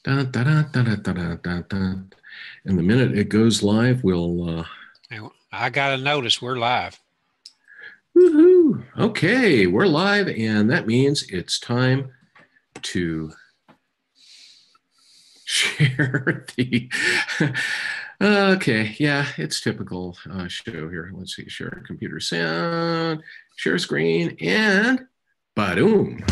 Dun, dun, dun, dun, dun, dun, dun, dun. And the minute it goes live, we'll And I got to notice we're live. woohoo. Okay, we're live, and that means it's time to share the. Okay, yeah, it's typical show here. Let's see, share computer sound, share screen, and ba-doom.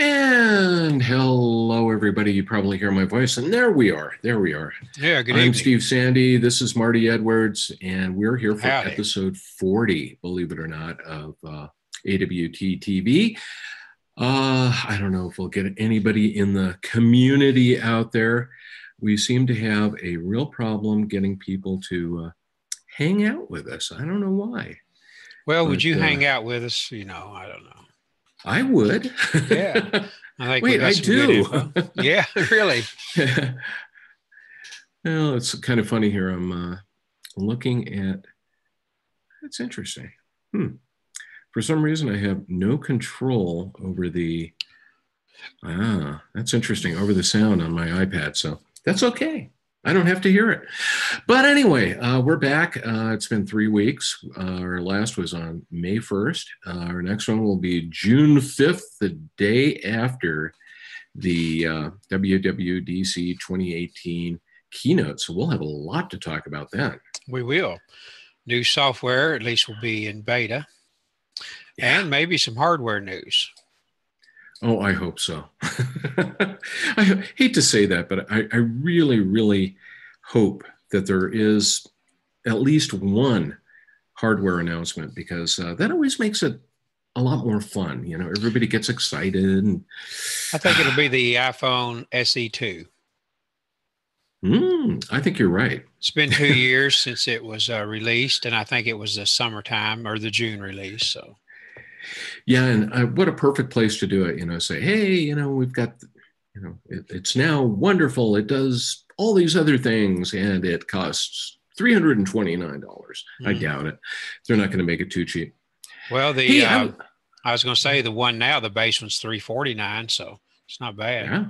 And hello, everybody. You probably hear my voice, and there we are. There we are. Yeah, good I'm evening. Steve Sande. This is Marty Edwards, and we're here for Howdy. episode 40, believe it or not, of AWT TV. I don't know if we'll get anybody in the community out there. We seem to have a real problem getting people to hang out with us. I don't know why. Well, would But you hang out with us? I don't know. I would. Yeah, I think we Wait, got I some good do. info. Yeah, really. Well, it's kind of funny here. I'm looking at, it's interesting. For some reason, I have no control over that's interesting, over the sound on my iPad. So that's okay. I don't have to hear it. But anyway, we're back. It's been 3 weeks. Our last was on May 1st. Our next one will be June 5th, the day after the WWDC 2018 keynote. So we'll have a lot to talk about then. We will. New software, at least, will be in beta. Yeah. And maybe some hardware news. Oh, I hope so. I hate to say that, but I really, really hope that there is at least one hardware announcement, because that always makes it a lot more fun. You know, everybody gets excited. And I think it'll be the iPhone SE2. I think you're right. It's been 2 years since it was released, and I think it was the summertime or the June release. So, yeah, and what a perfect place to do it. You know, say, hey, you know, we've got, you know, it's now wonderful. It does all these other things, and it costs $329. I doubt it. They're not going to make it too cheap. Well, I was going to say the one now, the base one's $349, so it's not bad. Yeah.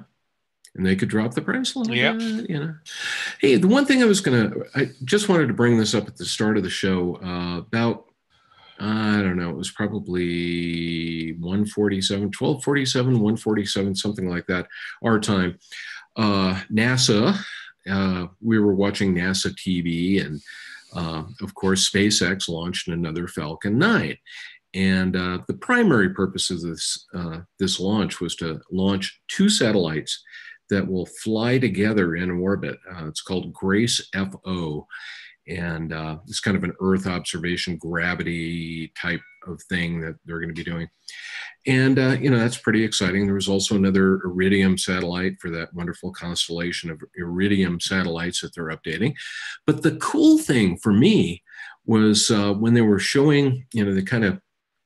And they could drop the price a little bit, you know. Hey, the one thing I just wanted to bring this up at the start of the show about, I don't know, it was probably 1247, 147, something like that, our time. NASA, we were watching NASA TV, and of course, SpaceX launched another Falcon 9. And the primary purpose of this launch was to launch 2 satellites that will fly together in orbit. It's called Grace FO. And it's kind of an Earth observation gravity type of thing that they're going to be doing. And, you know, that's pretty exciting. There was also another Iridium satellite for that wonderful constellation of Iridium satellites that they're updating. But the cool thing for me was when they were showing, you know, they kind of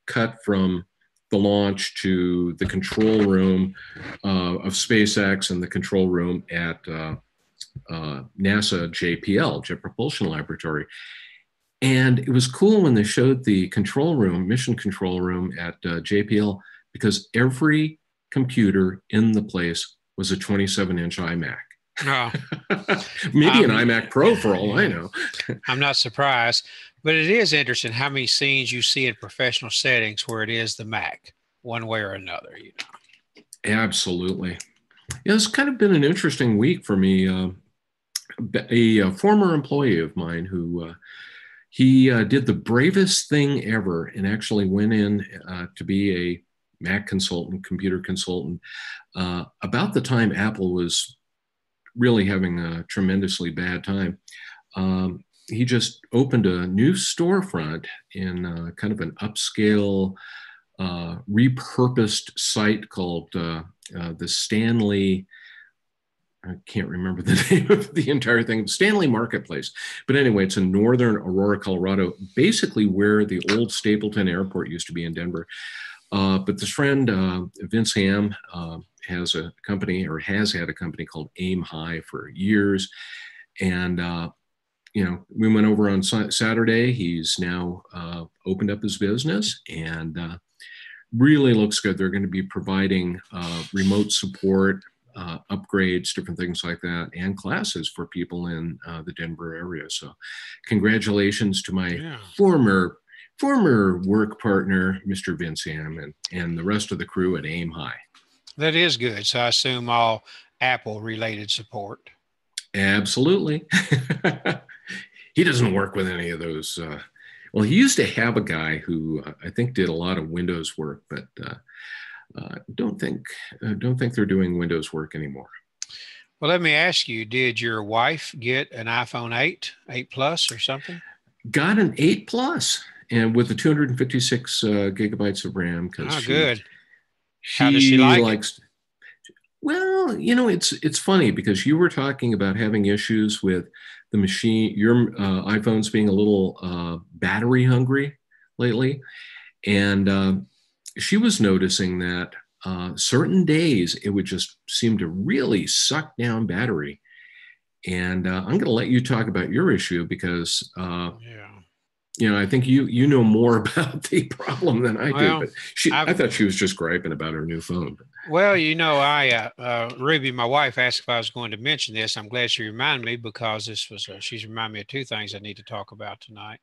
cut from the launch to the control room of SpaceX and the control room at NASA JPL, Jet Propulsion Laboratory. And it was cool when they showed the control room, mission control room at JPL, because every computer in the place was a 27-inch iMac. Oh. Maybe an iMac Pro for all I know. I'm not surprised, but it is interesting how many scenes you see in professional settings where it is the Mac, one way or another. You know. Absolutely. Yeah, it's kind of been an interesting week for me. A former employee of mine who he did the bravest thing ever and actually went in to be a Mac consultant, computer consultant, about the time Apple was really having a tremendously bad time. he just opened a new storefront in kind of an upscale, repurposed site called the Stanley. I can't remember the name of the entire thing, Stanley Marketplace. But anyway, it's in northern Aurora, Colorado, basically where the old Stapleton Airport used to be in Denver. But this friend, Vince Ham, has a company, or has had a company called Aim High for years. And, we went over on Saturday. He's now opened up his business, and really looks good. They're going to be providing remote support, upgrades, different things like that, and classes for people in the Denver area. So congratulations to my former work partner, Mr. Vince Ham, and the rest of the crew at Aim High. That is good. So I assume all Apple related support. Absolutely. He doesn't work with any of those. Well, he used to have a guy who I think did a lot of Windows work, but don't think they're doing Windows work anymore. Well, let me ask you, did your wife get an iPhone 8 Plus or something? Got an 8 Plus, and with the 256 gigabytes of RAM. Good. How does she like it? Well, it's funny because you were talking about having issues with the machine, your iPhone's being a little battery hungry lately. And she was noticing that certain days it would just seem to really suck down battery. And I'm going to let you talk about your issue because, I think you know more about the problem than I do. But I thought she was just griping about her new phone. Well, Ruby, my wife, asked if I was going to mention this. I'm glad she reminded me because she's reminded me of two things I need to talk about tonight.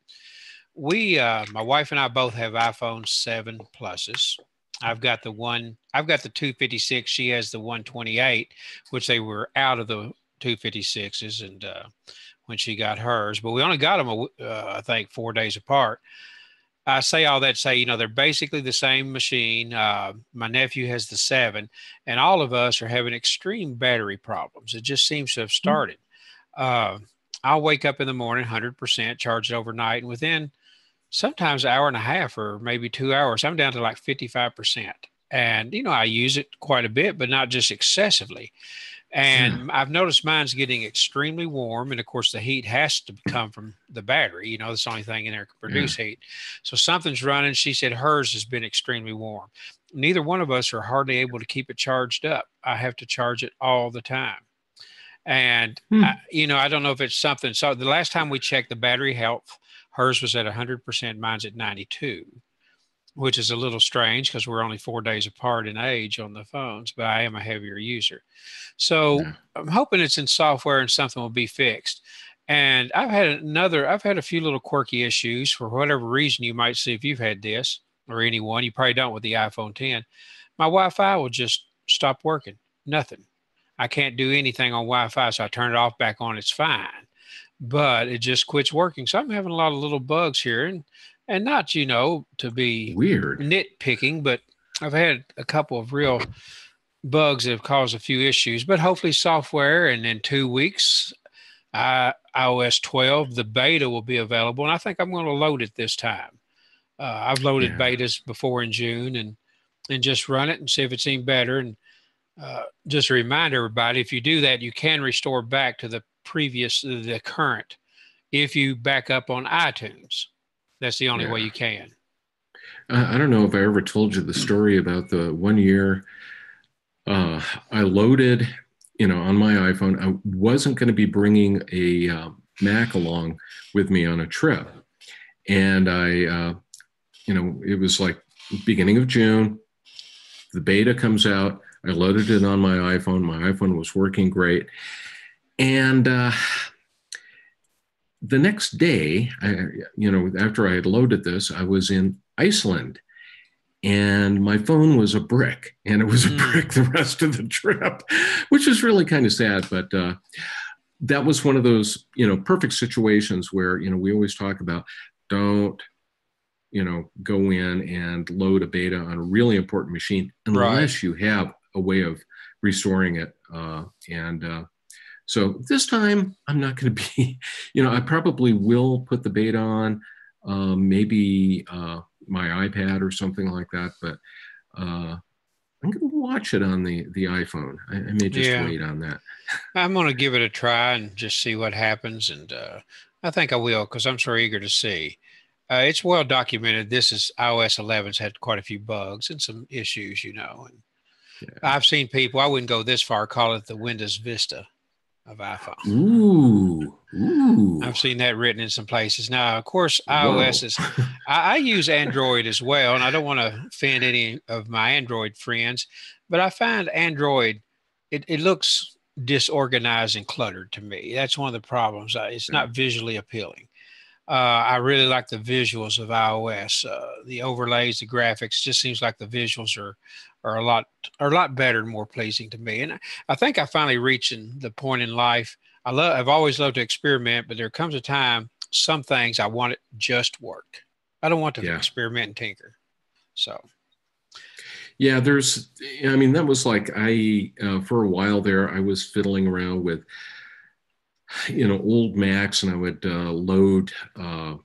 My wife and I both have iPhone 7 Pluses. I've got the 256. She has the 128, which they were out of the 256s and when she got hers, but we only got them, I think, 4 days apart. I say all that to say, they're basically the same machine. My nephew has the 7, and all of us are having extreme battery problems. It just seems to have started. I'll wake up in the morning, 100%, charge it overnight, and within sometimes an hour and a half or maybe 2 hours, I'm down to like 55%. And, I use it quite a bit, but not just excessively. And I've noticed mine's getting extremely warm. And of course, the heat has to come from the battery. That's the only thing in there can produce heat. So something's running. She said hers has been extremely warm. Neither one of us are hardly able to keep it charged up. I have to charge it all the time. And, I don't know if it's something. So the last time we checked the battery health, hers was at 100%. Mine's at 92. Which is a little strange because we're only 4 days apart in age on the phones, but I am a heavier user. So I'm hoping it's in software and something will be fixed. And I've had a few little quirky issues for whatever reason. You might see if you've had this or anyone, you probably don't with the iPhone 10. My Wi-Fi will just stop working. Nothing. I can't do anything on Wi-Fi. So I turn it off, back on. It's fine, but it just quits working. So I'm having a lot of little bugs here and not, to be weird nitpicking, but I've had a couple of real bugs that have caused a few issues, but hopefully software. And in 2 weeks, iOS 12, the beta will be available. And I think I'm going to load it this time. I've loaded betas before in June and just run it and see if it's any better. And just to remind everybody, if you do that, you can restore back to the current, if you back up on iTunes. That's the only way you can. I don't know if I ever told you the story about the 1 year I loaded, on my iPhone. I wasn't going to be bringing a Mac along with me on a trip. And I, it was like beginning of June. The beta comes out. I loaded it on my iPhone. My iPhone was working great. And the next day, after I had loaded this, I was in Iceland and my phone was a brick, and it was a brick the rest of the trip, which was really kind of sad. But that was one of those, perfect situations where, we always talk about don't, go in and load a beta on a really important machine unless you have a way of restoring it. So this time I'm not going to be, I probably will put the beta on, maybe my iPad or something like that, but I'm going to watch it on the iPhone. I may just Yeah, wait on that. I'm going to give it a try and just see what happens. And I think I will because I'm so eager to see. It's well documented. This is iOS 11's had quite a few bugs and some issues, And Yeah. I've seen people, I wouldn't go this far, call it the Windows Vista of iPhone. Ooh. I've seen that written in some places. Now, of course, Whoa. iOS is, I use Android as well, and I don't want to offend any of my Android friends, but I find Android, it looks disorganized and cluttered to me. That's one of the problems. It's Yeah. not visually appealing. I really like the visuals of iOS. The overlays, the graphics, just seems like the visuals are a lot better and more pleasing to me. And I think I finally reaching the point in life. I've always loved to experiment, but there comes a time some things I want it just work. I don't want to Yeah. experiment and tinker. So Yeah, that was like for a while there, I was fiddling around with, old Macs, and I would load uh,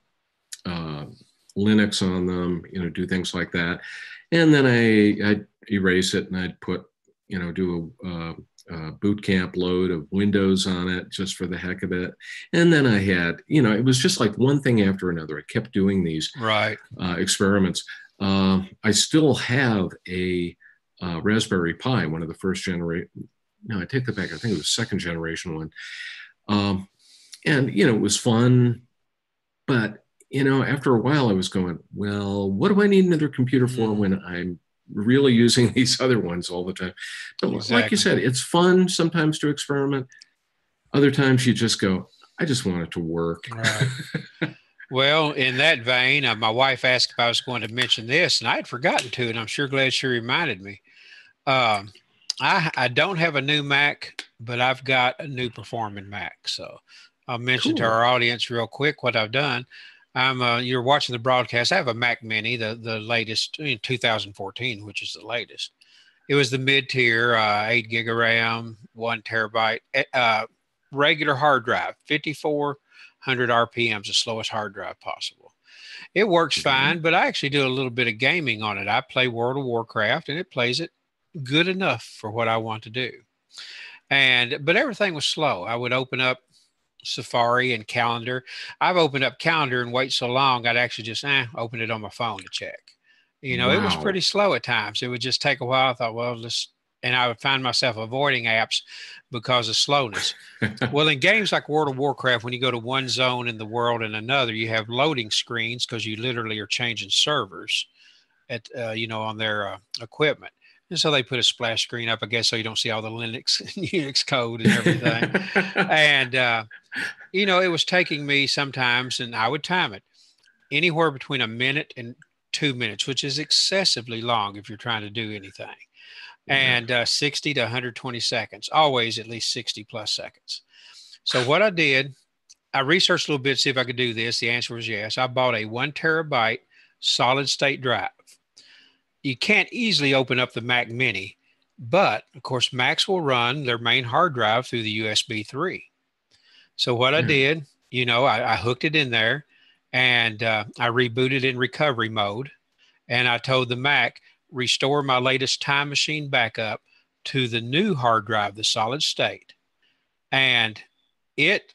Linux on them, do things like that. And then I'd erase it and I'd put, do a boot camp load of Windows on it just for the heck of it. And then I had, it was just like one thing after another. I kept doing these right. experiments. I still have a Raspberry Pi, one of the first generation. No, I take that back. I think it was second generation one. And, it was fun. But, after a while, I was going, well, what do I need another computer for when I'm really using these other ones all the time? But like you Exactly. said, it's fun sometimes to experiment. Other times you just go, I just want it to work. Right. Well, in that vein, my wife asked if I was going to mention this, and I had forgotten to, and I'm sure glad she reminded me. Um, I don't have a new Mac, but I've got a new performing Mac. So I'll mention to Cool. our audience real quick what I've done. You're watching the broadcast. I have a Mac Mini, the latest in 2014, which is the latest. It was the mid tier, 8 gig of RAM, 1 terabyte, regular hard drive, 5,400 RPMs, the slowest hard drive possible. It works Okay. fine, but I actually do a little bit of gaming on it. I play World of Warcraft, and it plays it good enough for what I want to do. But everything was slow. I would open up Safari and Calendar. I've opened up Calendar and wait so long, I'd actually just open it on my phone to check. It was Wow. pretty slow at times. It would just take a while. I thought, well, and I would find myself avoiding apps because of slowness. Well, in games like World of Warcraft, when you go to one zone in the world and another, you have loading screens because you literally are changing servers at on their equipment. And so they put a splash screen up, I guess, so you don't see all the Linux and Unix code and everything. And it was taking me sometimes, and I would time it anywhere between a minute and 2 minutes, which is excessively long if you're trying to do anything, Yeah. and 60 to 120 seconds, always at least 60 plus seconds. So what I did, I researched a little bit to see if I could do this. The answer was yes. I bought a 1 terabyte solid state drive. You can't easily open up the Mac Mini, but of course, Macs will run their main hard drive through the USB 3. So what I Yeah. did, I hooked it in there, and I rebooted in recovery mode. And I told the Mac, restore my latest Time Machine backup to the new hard drive, the solid state. And it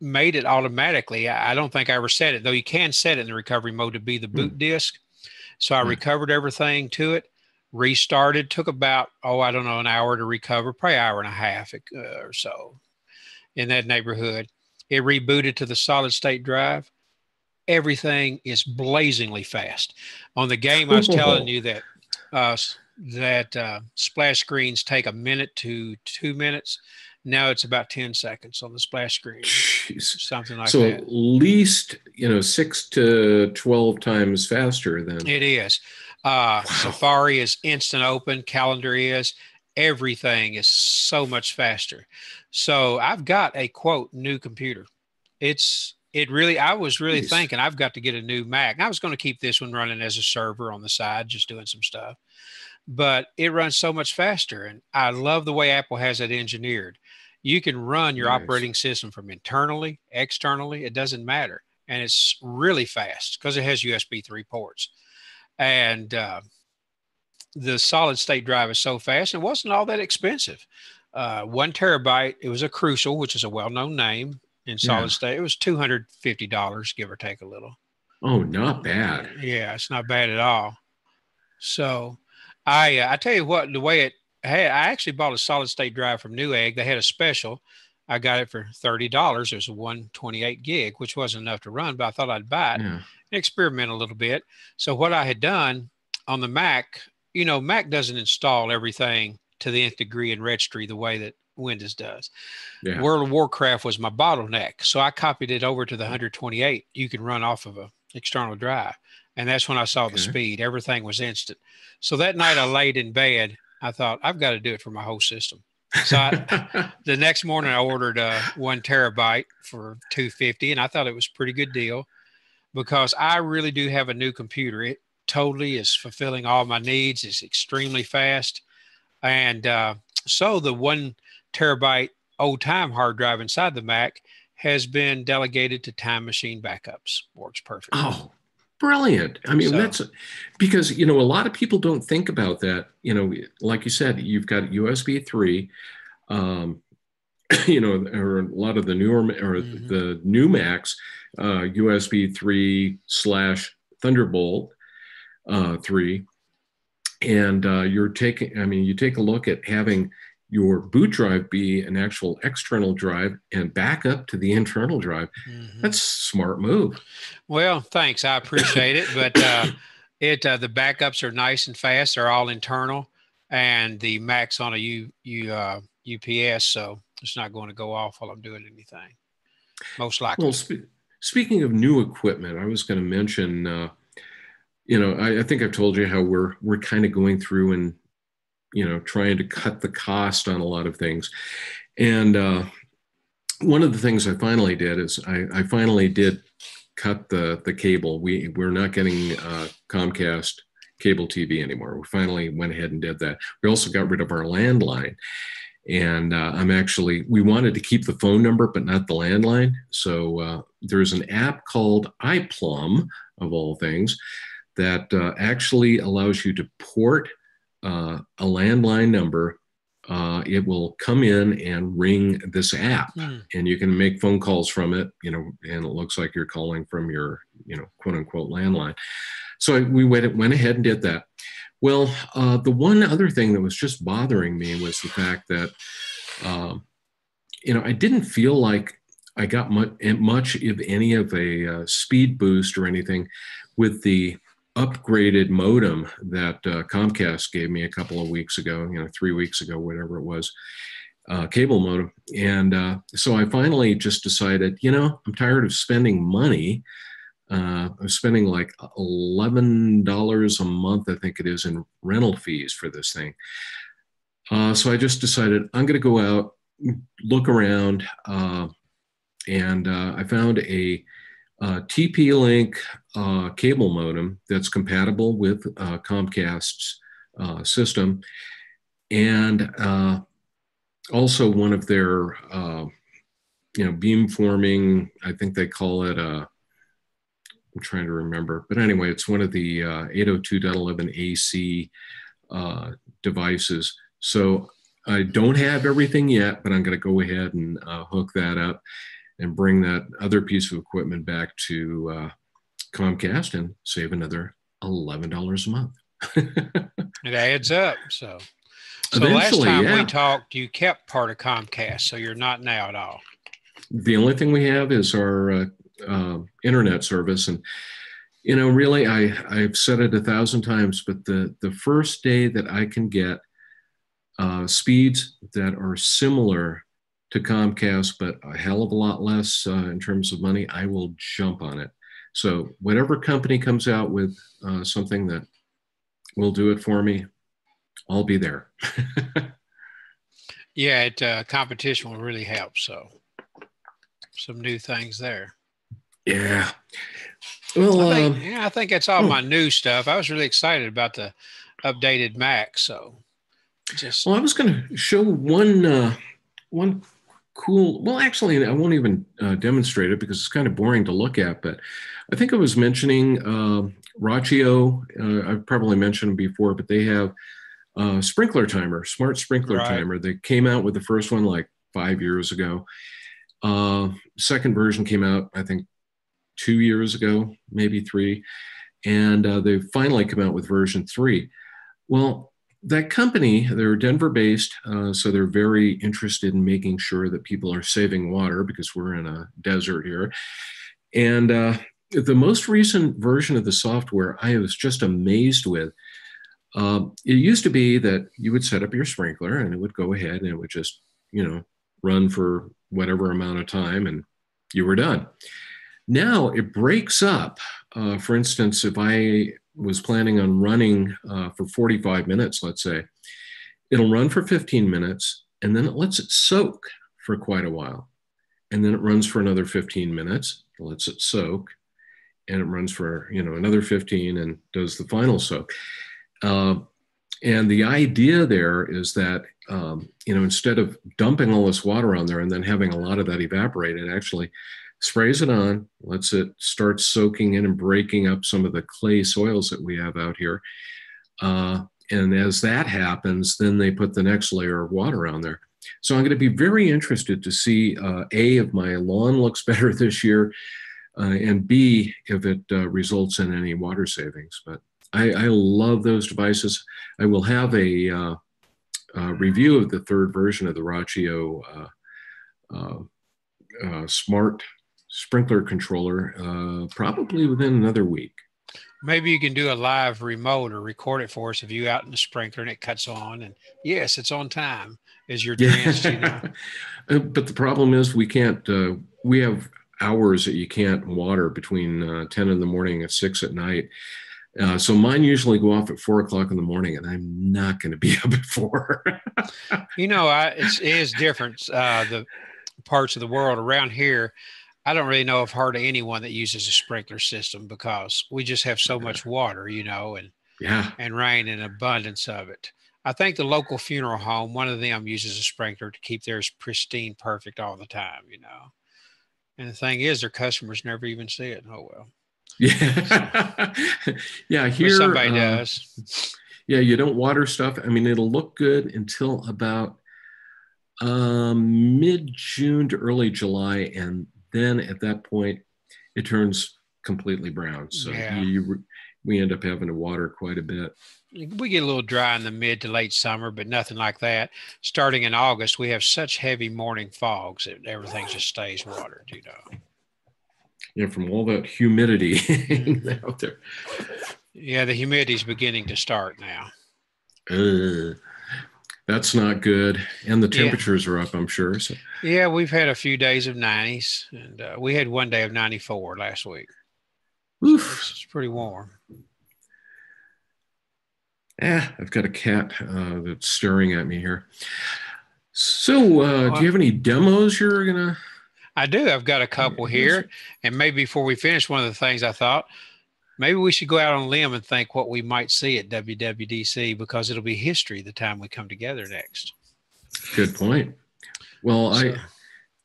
made it automatically. I don't think I ever set it, though you can set it in the recovery mode to be the boot disk. So I Yeah. recovered everything to it, restarted, took about, I don't know, an hour to recover, probably an hour and a half or so in that neighborhood. It rebooted to the solid state drive. Everything is blazingly fast. On the game, I was telling Cool. you that splash screens take a minute to 2 minutes. Now it's about 10 seconds on the splash screen, Jeez. something like So that. at least, 6 to 12 times faster than. It is. Wow. Safari is instant open. Calendar is. Everything is so much faster. So I've got a quote new computer. I was really Jeez. thinking I've got to get a new Mac. I was going to keep this one running as a server on the side, just doing some stuff, but it runs so much faster. And I love the way Apple has it engineered. You can run your Nice. operating system from internally, externally, it doesn't matter. And it's really fast because it has USB 3 ports. And the solid state drive is so fast, and it wasn't all that expensive. 1 terabyte, it was a Crucial, which is a well-known name in Yeah. solid state. It was $250, give or take a little. Oh, not bad. Yeah, it's not bad at all. So I tell you what, the way it had, I actually bought a solid state drive from Newegg. They had a special. I got it for $30. It was a 128 gig, which wasn't enough to run, but I thought I'd buy it Yeah. and experiment a little bit. So what I had done on the Mac, Mac doesn't install everything to the nth degree in registry the way that Windows does. Yeah. World of Warcraft was my bottleneck. So I copied it over to the 128 you can run off of a external drive. And that's when I saw the Okay. speed. Everything was instant. So that night I laid in bed. I thought, I've got to do it for my whole system. So the next morning I ordered 1 terabyte for $250, and I thought it was a pretty good deal because I really do have a new computer. It totally is fulfilling all my needs. It's extremely fast. And so the 1 terabyte old time hard drive inside the Mac has been delegated to Time Machine backups. Works perfectly. Oh, brilliant. I mean, that's because, a lot of people don't think about that. Like you said, you've got USB 3, or a lot of the newer or the new Macs, USB 3 / Thunderbolt 3. And you take a look at having your boot drive be an actual external drive and back up to the internal drive. That's a smart move. Well, thanks. I appreciate it. But the backups are nice and fast. They're all internal, and the Mac's on a UPS, so it's not going to go off while I'm doing anything. Most likely. Well, speaking of new equipment, I was going to mention, I think I've told you how we're kind of going through and trying to cut the cost on a lot of things. And one of the things I finally did is I finally did cut the cable. We're not getting Comcast cable TV anymore. We finally went ahead and did that. We also got rid of our landline. And we wanted to keep the phone number, but not the landline. So there's an app called iPlum, of all things, that actually allows you to port a landline number. It will come in and ring this app, and you can make phone calls from it, and it looks like you're calling from your, quote unquote landline. So we went ahead and did that. Well, the one other thing that was just bothering me was the fact that, I didn't feel like I got much of any of a speed boost or anything with the upgraded modem that Comcast gave me a couple of weeks ago, 3 weeks ago, whatever it was, cable modem. And so I finally just decided, I'm tired of spending money. I'm spending like $11 a month, I think it is, in rental fees for this thing. So I just decided I'm going to go out, look around, and I found a TP-Link cable modem that's compatible with Comcast's system, and also one of their, beamforming, I think they call it I'm trying to remember, but anyway, it's one of the 802.11ac devices. So I don't have everything yet, but I'm going to go ahead and hook that up and bring that other piece of equipment back to Comcast and save another $11 a month. It adds up. So Eventually, last time yeah. we talked, you kept part of Comcast, so you're not now at all. The only thing we have is our internet service. And, really, I've said it 1,000 times, but the first day that I can get speeds that are similar to Comcast, but a hell of a lot less in terms of money, I will jump on it. So whatever company comes out with something that will do it for me, I'll be there. Yeah, competition will really help. So some new things there. Yeah. Well, I think that's all my new stuff. I was really excited about the updated Mac. So well, I was going to show one cool. Well, actually, I won't even demonstrate it because it's kind of boring to look at. But I think I was mentioning Rachio. I've probably mentioned them before, but they have sprinkler timer, smart sprinkler Right. timer. They came out with the first one like 5 years ago. Second version came out, I think, 2 years ago, maybe three, and they finally come out with version three. Well, that company, they're Denver based, so they're very interested in making sure that people are saving water because we're in a desert here. And the most recent version of the software, I was just amazed with. It used to be that you would set up your sprinkler and it would go ahead and it would just, run for whatever amount of time and you were done. Now it breaks up. For instance, if I was planning on running for 45 minutes, let's say, it'll run for 15 minutes and then it lets it soak for quite a while. And then it runs for another 15 minutes, lets it soak, and it runs for, another 15 and does the final soak. And the idea there is that, instead of dumping all this water on there and then having a lot of that evaporate, it actually sprays it on, lets it start soaking in and breaking up some of the clay soils that we have out here. And as that happens, then they put the next layer of water on there. So I'm going to be very interested to see, A, if my lawn looks better this year, and B, if it results in any water savings. But I love those devices. I will have a review of the third version of the Rachio smart sprinkler controller probably within another week. Maybe you can do a live remote or record it for us if you out in the sprinkler and it cuts on. And yes, it's on time as you're drenched, But the problem is we can't, we have hours that you can't water between 10 in the morning and 6 at night. So mine usually go off at 4 o'clock in the morning, and I'm not going to be up at 4. It is different. The parts of the world around here, I don't really know of hardly anyone that uses a sprinkler system because we just have so much water, and rain and abundance of it. I think the local funeral home, one of them uses a sprinkler to keep theirs pristine, perfect all the time, And the thing is, their customers never even see it. Oh, well. Yeah. Yeah. Here, but somebody does. Yeah. You don't water stuff. I mean, it'll look good until about mid-June to early July. And then at that point, it turns completely brown. So we end up having to water quite a bit. We get a little dry in the mid to late summer, but nothing like that. Starting in August, we have such heavy morning fogs that everything just stays watered, From all that humidity out there. Yeah, the humidity's beginning to start now. That's not good. And the temperatures are up, I'm sure. So. Yeah, we've had a few days of 90s, and we had one day of 94 last week. Oof. So it's pretty warm. I've got a cat that's staring at me here. So do you have any demos you're going to? I do. I've got a couple here. And maybe before we finish, one of the things I thought, maybe we should go out on a limb and think what we might see at WWDC because it'll be history the time we come together next. Good point. Well,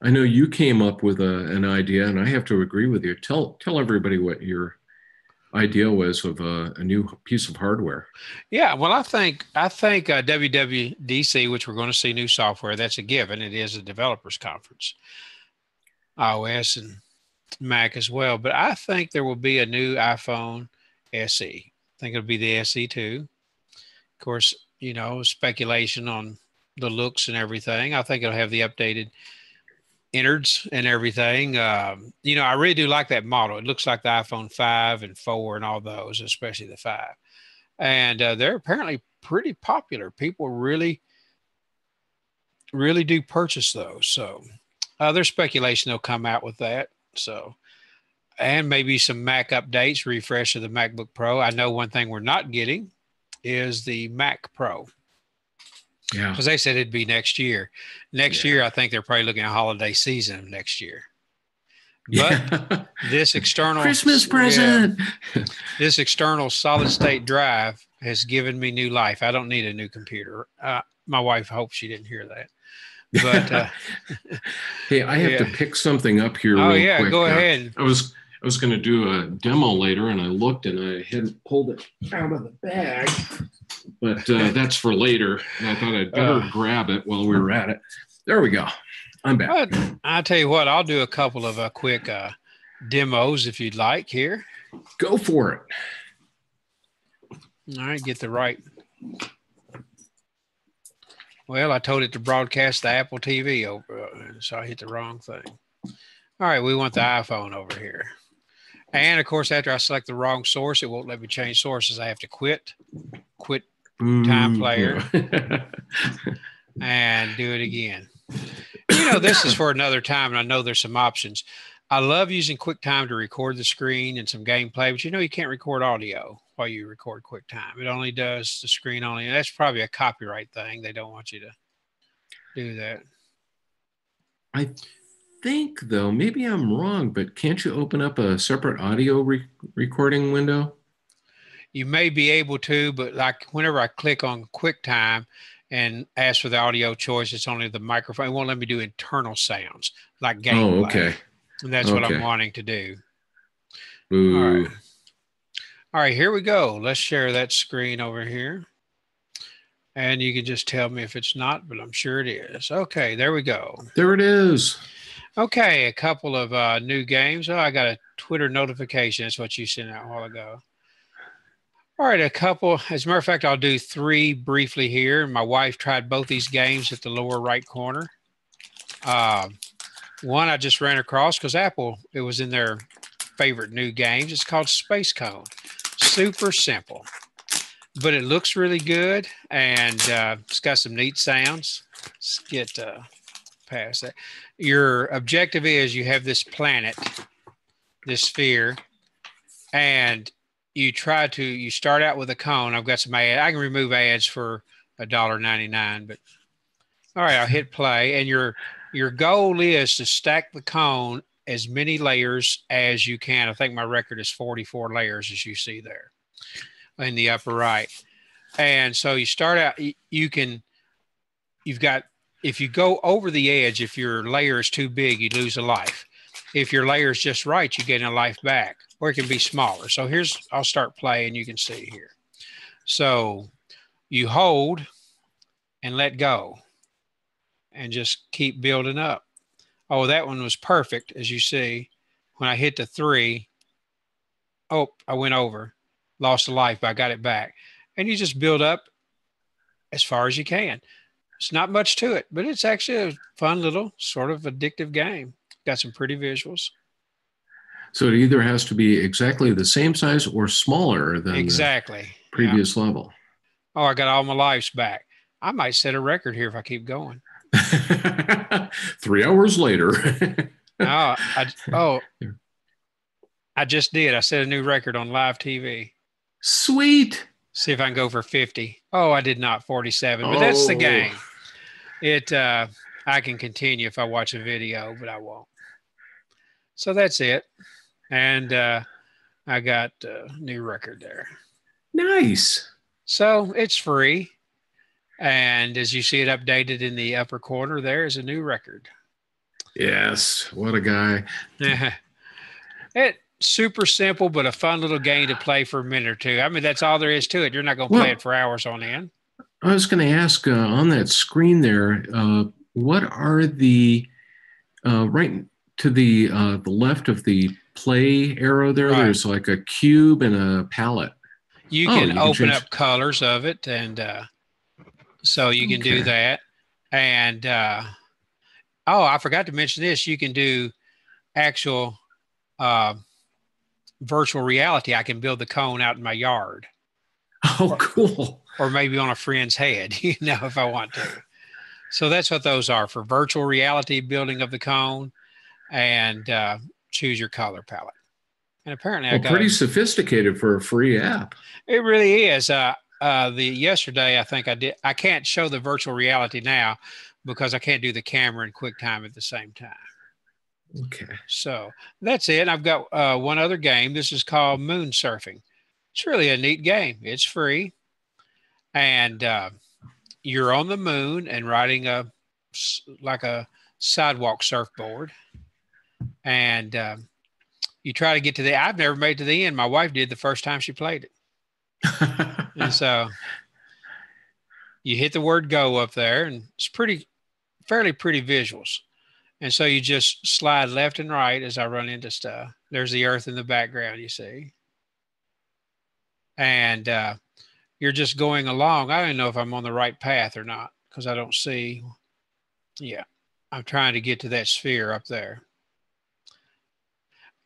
I know you came up with an idea, and I have to agree with you. Tell everybody what your idea was of a new piece of hardware. Yeah, well, I think WWDC, which we're going to see new software, that's a given. It is a developers conference, iOS and Mac as well. But I think there will be a new iPhone SE. I think it'll be the SE2. Of course, speculation on the looks and everything. I think it'll have the updated innards and everything. I really do like that model. It looks like the iPhone 5 and 4 and all those, especially the 5. And they're apparently pretty popular. People really, really do purchase those. So there's speculation they'll come out with that. So, and maybe some Mac updates, refresh of the MacBook Pro. I know one thing we're not getting is the Mac Pro. Yeah. Because they said it'd be next year. Next year, I think they're probably looking at holiday season of next year. But this external Christmas present, this external solid state drive has given me new life. I don't need a new computer. My wife hopes she didn't hear that. But Hey, I have to yeah. pick something up here Oh real yeah, quick. go ahead. I was going to do a demo later, and I looked, and I hadn't pulled it out of the bag, but that's for later. And I thought I'd better grab it while we were at it. There we go. I'm back. I'll tell you what, I'll do a couple of quick demos if you'd like here. Go for it. All right, get the right. Well, I told it to broadcast the Apple TV over, so I hit the wrong thing. All right, we want the iPhone over here. And of course, after I select the wrong source, it won't let me change sources. I have to quit time player, and do it again. You know, this is for another time, and I know there's some options. I love using QuickTime to record the screen and some gameplay, but you know you can't record audio while you record QuickTime. It only does the screen only. And that's probably a copyright thing. They don't want you to do that. I think, though, maybe I'm wrong, but can't you open up a separate audio recording window? You may be able to, but like whenever I click on QuickTime and ask for the audio choice, it's only the microphone. It won't let me do internal sounds like gameplay. Oh, okay. And that's what I'm wanting to do. Ooh. All right. All right, here we go. Let's share that screen over here. And you can just tell me if it's not, but I'm sure it is. Okay, there we go. There it is. Okay, a couple of new games. Oh, I got a Twitter notification. That's what you sent out a while ago. All right, a couple. As a matter of fact, I'll do three briefly here. My wife tried both these games at the lower right corner. One I just ran across because Apple, it was in their favorite new games. It's called Space Cone. Super simple, but it looks really good, and it's got some neat sounds. Let's get past that. Your objective is you have this planet, this sphere, and you start out with a cone. I've got some ads. I can remove ads for $1.99, but all right, I'll hit play, and your goal is to stack the cone as many layers as you can. I think my record is 44 layers, as you see there in the upper right. And so you start out, if you go over the edge, if your layer is too big, you lose a life. If your layer is just right, you get a life back, or it can be smaller. So I'll start playing, you can see here. So you hold and let go and just keep building up. Oh, that one was perfect, as you see. When I hit the 3, oh, I went over, lost a life, but I got it back. And you just build up as far as you can. It's not much to it, but it's actually a fun little sort of addictive game. Got some pretty visuals. So it either has to be exactly the same size or smaller than the previous level. Oh, I got all my lives back. I might set a record here if I keep going. 3 hours later. I just did. I set a new record on live TV. Sweet. See if I can go for 50. Oh, I did not. 47. But that's the game. I can continue if I watch a video, but I won't. So that's it. And I got a new record there. Nice. So it's free. And as you see it updated in the upper corner, there is a new record. Yes. What a guy. It's super simple, but a fun little game to play for a minute or two. I mean, that's all there is to it. You're not going to play it for hours on end. I was going to ask on that screen there, what are the right to the left of the play arrow there? Right. There's like a cube and a palette. You can open up colors of it, and so you can do that. And I forgot to mention this. You can do actual virtual reality. I can build the cone out in my yard. Oh, cool. Or maybe on a friend's head, if I want to. So that's what those are, for virtual reality, building of the cone, and choose your color palette. And apparently pretty sophisticated for a free app. It really is. Yesterday, I think I did. I can't show the virtual reality now because I can't do the camera and QuickTime at the same time. Okay. So that's it. I've got one other game. This is called Moon Surfing. It's really a neat game. It's free. And you're on the moon and riding a like a sidewalk surfboard, and you try to get to the. I've never made it to the end. My wife did the first time she played it, and so you hit the word "go" up there, and it's fairly pretty visuals. And so you just slide left and right as I run into stuff. There's the earth in the background, you see. And you're just going along. I don't know if I'm on the right path or not because I don't see. Yeah, I'm trying to get to that sphere up there.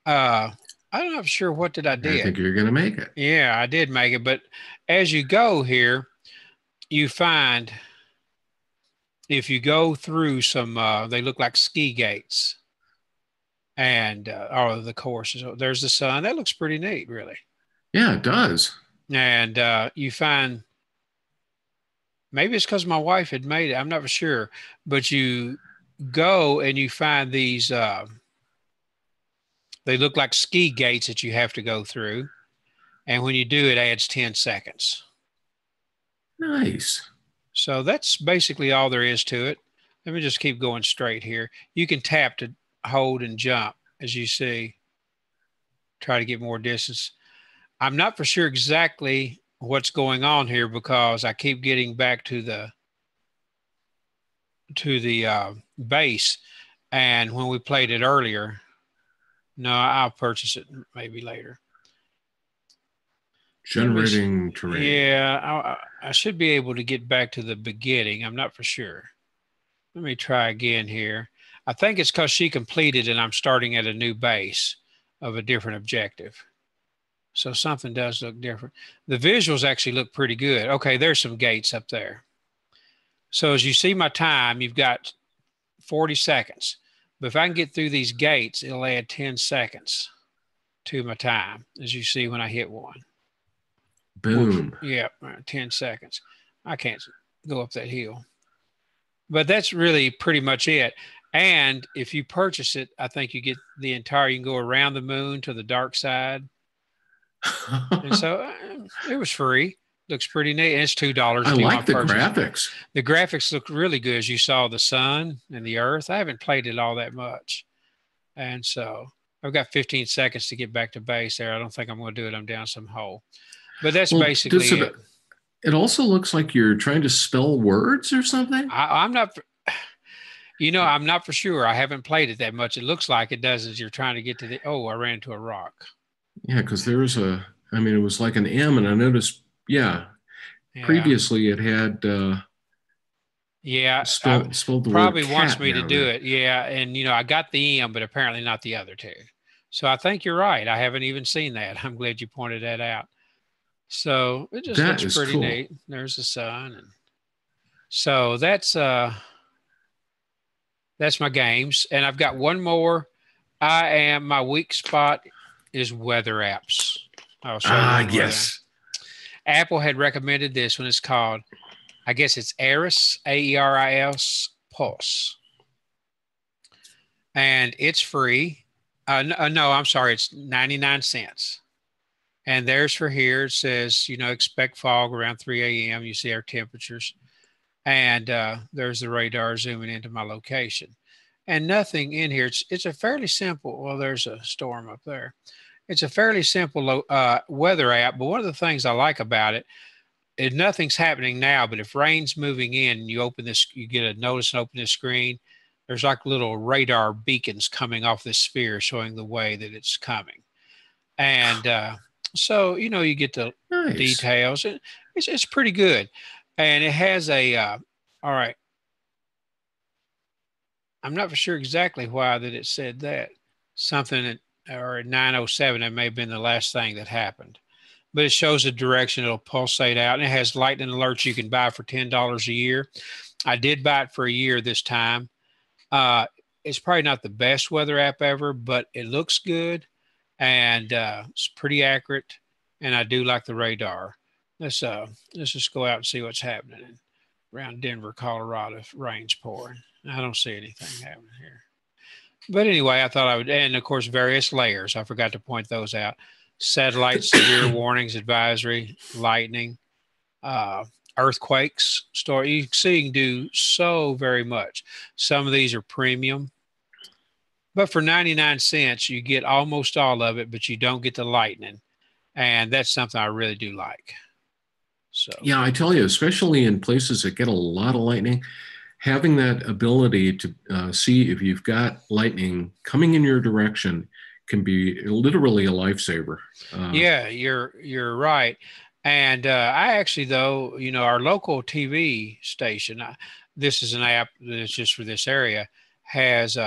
I'm not sure what did I did. I think you're going to make it. Yeah, I did make it. But as you go here, you find if you go through some, they look like ski gates. And the courses. There's the sun. That looks pretty neat, really. Yeah, it does. And you find, maybe it's because my wife had made it. I'm not for sure. But you go and you find these, they look like ski gates that you have to go through. And when you do, it adds 10 seconds. Nice. So that's basically all there is to it. Let me just keep going straight here. You can tap to hold and jump, as you see. Try to get more distance. I'm not for sure exactly what's going on here because I keep getting back to the base. And when we played it earlier, no, I'll purchase it maybe later. Generating terrain. Yeah, I should be able to get back to the beginning. I'm not for sure. Let me try again here. I think it's because she completed and I'm starting at a new base of a different objective. So something does look different. The visuals actually look pretty good. Okay, there's some gates up there. So as you see my time, you've got 40 seconds. But if I can get through these gates, it'll add 10 seconds to my time, as you see when I hit one. Boom. Yeah, 10 seconds. I can't go up that hill. But that's really pretty much it. And if you purchase it, I think you get the entire, you can go around the moon to the dark side. And so it was free. Looks pretty neat. And it's $2. I like the graphics. The graphics look really good as you saw the sun and the earth. I haven't played it all that much. And so I've got 15 seconds to get back to base there. I don't think I'm going to do it. I'm down some hole. But that's basically it. It also looks like you're trying to spell words or something. I'm not, I'm not for sure. I haven't played it that much. It looks like it does as you're trying to get to I ran into a rock. Yeah, because it was like an M, and I noticed, previously it had, spelled the probably word wants me to do it. Yeah, and, I got the M, but apparently not the other two. So I think you're right. I haven't even seen that. I'm glad you pointed that out. So it just looks pretty neat. There's the sun. And so that's my games. And I've got one more. My weak spot is weather apps. I'll show you. Yes. Apple had recommended this one. It's called, I guess it's ARIS, AERIS Pulse. And it's free. No, I'm sorry. It's 99 cents. And there's for here, it says, expect fog around 3 a.m. You see our temperatures. And there's the radar zooming into my location. And nothing in here. It's a fairly simple, well, there's a storm up there. It's a fairly simple weather app. But one of the things I like about it is nothing's happening now. But if rain's moving in, you open this, you get a notice and open this screen. There's like little radar beacons coming off this sphere showing the way that it's coming. And so, you get the details. It's pretty good. And it has all right. I'm not for sure exactly why that it said that. Something or at 9:07, that may have been the last thing that happened. But it shows the direction it'll pulsate out. And it has lightning alerts you can buy for $10 a year. I did buy it for a year this time. It's probably not the best weather app ever, but it looks good. And it's pretty accurate. And I do like the radar. Let's just go out and see what's happening around Denver, Colorado, if rain's pouring. I don't see anything happening here. But anyway, I thought I would, and of course, various layers. I forgot to point those out. Satellite severe warnings, advisory, lightning, earthquakes store. You can do so very much. Some of these are premium, but for 99 cents, you get almost all of it, but you don't get the lightning. And that's something I really do like. So, Yeah, I tell you, especially in places that get a lot of lightning, having that ability to see if you've got lightning coming in your direction can be literally a lifesaver. yeah, you're right. And I actually, though, our local TV station, this is an app that's just for this area, has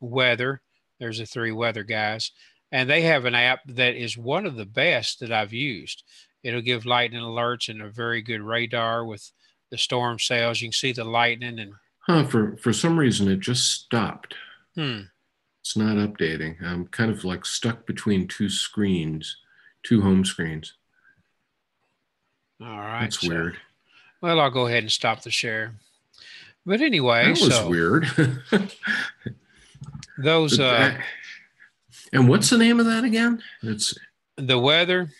weather. There's the three weather guys, and they have an app that is one of the best that I've used. It'll give lightning alerts and a very good radar with the storm cells. You can see the lightning and. For some reason, it just stopped. Hmm. It's not updating. I'm kind of like stuck between two screens, two home screens. All right. That's weird. Well, I'll go ahead and stop the share. But anyway, that was weird. Those. And what's the name of that again? It's the weather.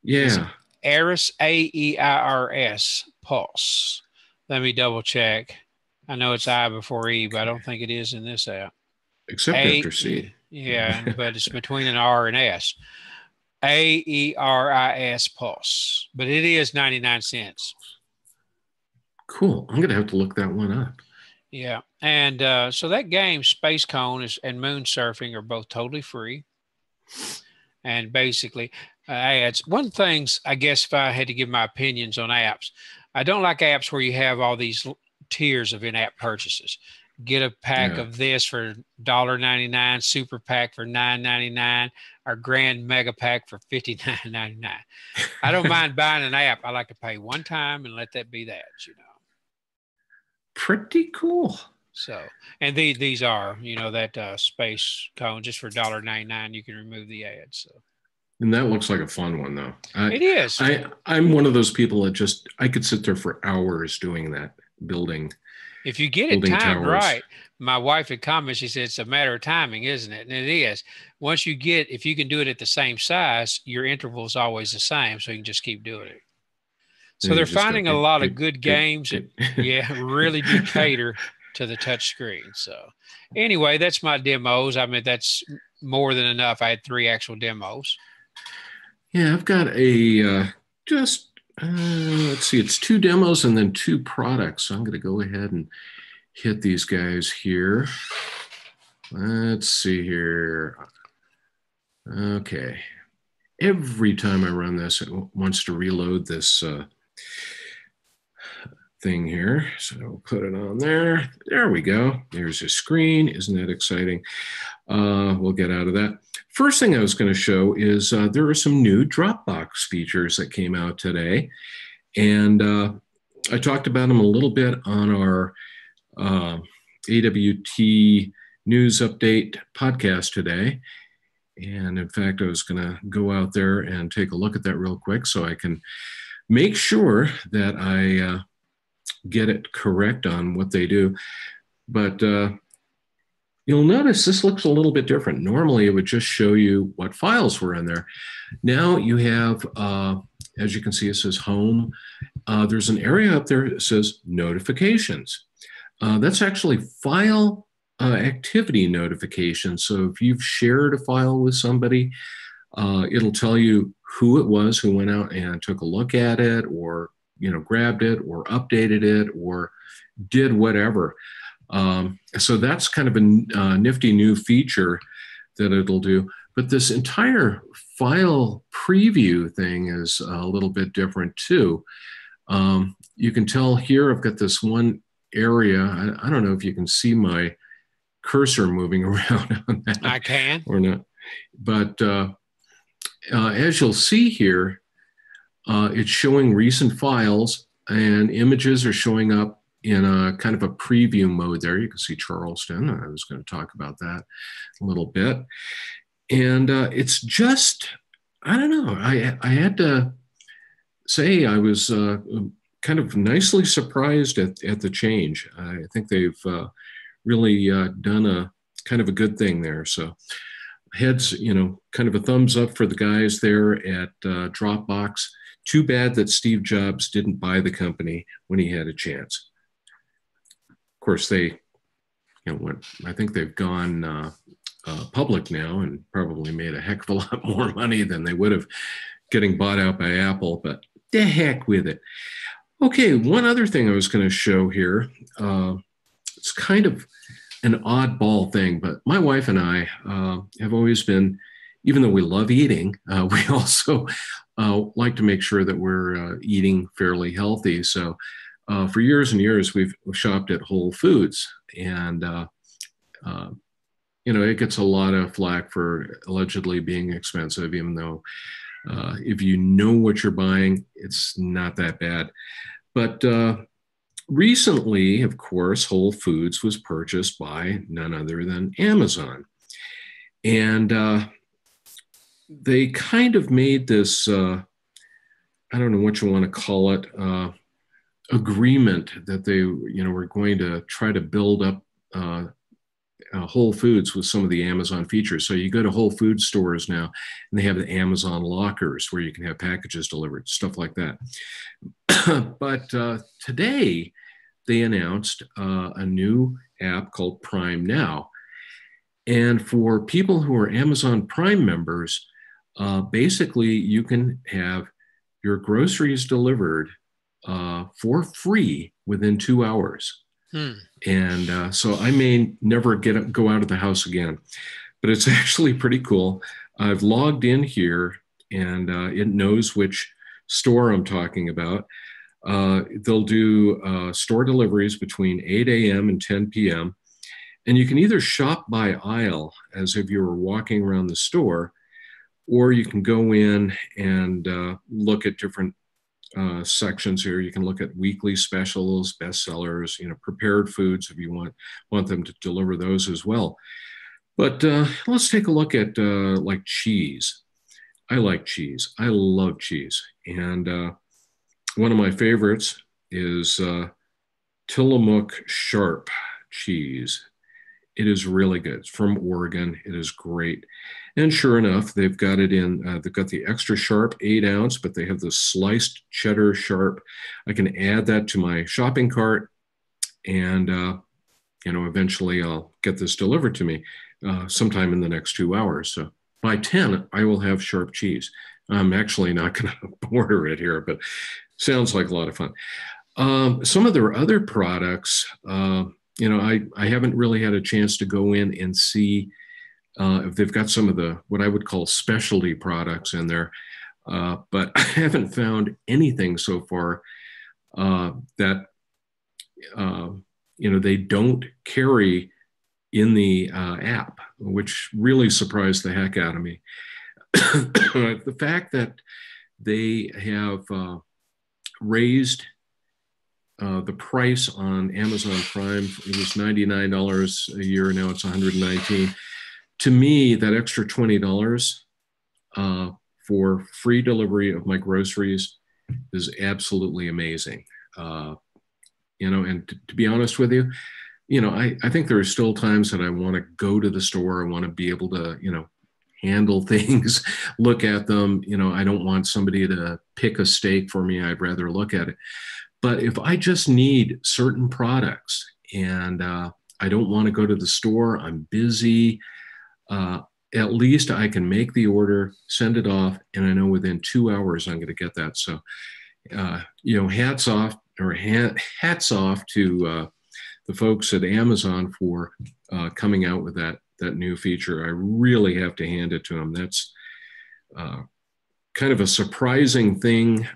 Yeah. AIRS, AEIRS Pulse. Let me double check. I know it's I before E, but I don't think it is in this app. Except after C. Yeah, but it's between an R and S. AERIS Pulse. But it is 99 cents. Cool. I'm going to have to look that one up. Yeah. And so that game, Space Cone and Moon Surfing, are both totally free. And basically, ads. One things, I guess, if I had to give my opinions on apps, I don't like apps where you have all these tiers of in-app purchases. Get a pack of this for $1.99, super pack for $9.99, or grand mega pack for $59.99. I don't mind buying an app. I like to pay one time and let that be that, Pretty cool. So, and these are, that Space Cone just for $1.99, you can remove the ads. So. And that looks like a fun one, though. It is. I'm one of those people that I could sit there for hours doing that, building. If you get it timed right, my wife had commented, she said, it's a matter of timing, isn't it? And it is. If you can do it at the same size, your interval is always the same, so you can just keep doing it. So they're finding a lot of good games that, really do cater to the touch screen. So anyway, that's my demos. I mean, that's more than enough. I had 3 actual demos. Yeah, I've got let's see, it's 2 demos and then 2 products. So I'm going to go ahead and hit these guys here. Let's see here. Okay. Every time I run this, it wants to reload this thing here. So we'll put it on there. There we go. There's a screen. Isn't that exciting? We'll get out of that. First thing I was going to show is there are some new Dropbox features that came out today. And I talked about them a little bit on our AWT News Update podcast today. And in fact, I was going to go out there and take a look at that real quick so I can make sure that I get it correct on what they do. But you'll notice this looks a little bit different. Normally, it would just show you what files were in there. Now you have, as you can see, it says home. There's an area up there that says notifications. That's actually file activity notifications. So if you've shared a file with somebody, it'll tell you who it was who went out and took a look at it, or grabbed it, or updated it, or did whatever. So that's kind of a nifty new feature that it'll do. But this entire file preview thing is a little bit different too. You can tell here I've got this one area. I don't know if you can see my cursor moving around on that. I can. Or not. But as you'll see here, it's showing recent files, and images are showing up in a kind of a preview mode there. You can see Charleston. I was going to talk about that a little bit. And it's just, I don't know, I had to say I was kind of nicely surprised at the change. I think they've really done a kind of a good thing there. So heads, kind of a thumbs up for the guys there at Dropbox. Too bad that Steve Jobs didn't buy the company when he had a chance. Of course, they, I think they've gone public now and probably made a heck of a lot more money than they would have getting bought out by Apple, but the heck with it. Okay, one other thing I was going to show here. It's kind of an oddball thing, but my wife and I have always been, even though we love eating, we also like to make sure that we're eating fairly healthy. So for years and years, we've shopped at Whole Foods, and it gets a lot of flack for allegedly being expensive, even though if you know what you're buying, it's not that bad. But recently, of course, Whole Foods was purchased by none other than Amazon. And they kind of made this, I don't know what you want to call it, agreement that they, were going to try to build up Whole Foods with some of the Amazon features. So you go to Whole Foods stores now, and they have the Amazon lockers where you can have packages delivered, stuff like that. But today, they announced a new app called Prime Now. And for people who are Amazon Prime members, basically you can have your groceries delivered for free within 2 hours. And so I may never go out of the house again, but it's actually pretty cool. I've logged in here, and it knows which store I'm talking about. They'll do store deliveries between 8 a.m. and 10 p.m. And you can either shop by aisle as if you were walking around the store, or you can go in and look at different sections here. You can look at weekly specials, bestsellers, prepared foods if you want them to deliver those as well. But let's take a look at like cheese. I like cheese. I love cheese. And one of my favorites is Tillamook Sharp cheese. It is really good. It's from Oregon. It is great. And sure enough, they've got it in, they've got the extra sharp 8 ounce, but they have the sliced cheddar sharp. I can add that to my shopping cart, and, eventually I'll get this delivered to me sometime in the next 2 hours. So by 10, I will have sharp cheese. I'm actually not going to order it here, but sounds like a lot of fun. Some of their other products, I haven't really had a chance to go in and see if they've got some of the, what I would call specialty products in there, but I haven't found anything so far that, they don't carry in the app, which really surprised the heck out of me. The fact that they have raised the price on Amazon Prime, it was $99 a year, now it's $119. To me, that extra $20 for free delivery of my groceries is absolutely amazing. And to be honest with you, I think there are still times that I want to go to the store. I want to be able to, handle things, look at them. I don't want somebody to pick a steak for me. I'd rather look at it. But if I just need certain products and I don't want to go to the store, I'm busy, at least I can make the order, send it off, and I know within 2 hours I'm going to get that. So, hats off to the folks at Amazon for coming out with that new feature. I really have to hand it to them. That's kind of a surprising thing